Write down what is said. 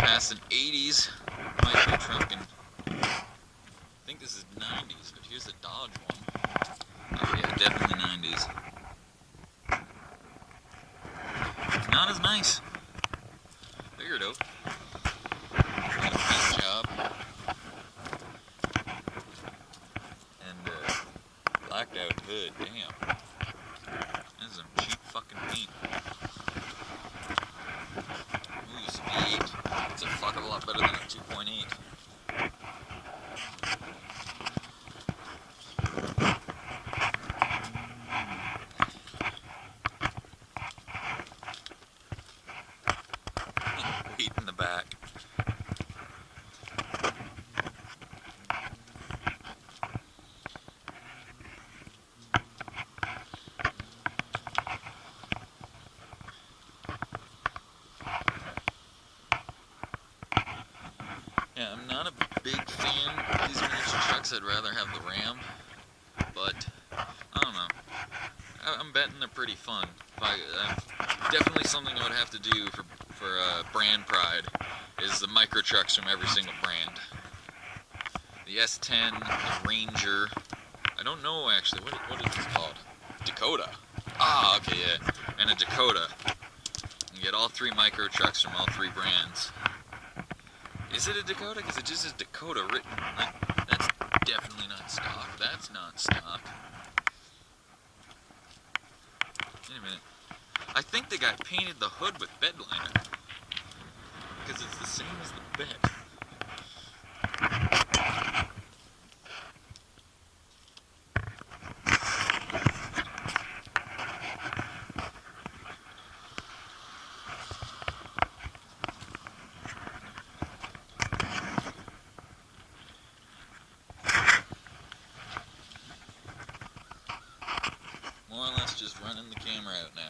past an 80s micro truck, and I think this is 90s, but here's a Dodge one. Oh yeah, definitely 90s. It's not as nice. Figured out. Got a paint job. And blacked out hood, damn. This is some cheap fucking paint. Ooh, it's a V8. It's a fuck of a lot better than a 2.8. Weight in the back. Yeah, I'm not a big fan of these miniature trucks. I'd rather have the Ram, but I don't know. I'm betting they're pretty fun. Definitely something I would have to do for brand pride is the micro trucks from every single brand. The S10, the Ranger. I don't know actually. What is this called? Dakota. Ah, okay, yeah. And a Dakota. You get all three micro trucks from all three brands. Is it a Dakota? Because it just says Dakota written. That's definitely not stock. That's not stock. Wait a minute. I think the guy painted the hood with bed liner. Because it's the same as the bed. More or less just running the camera out now.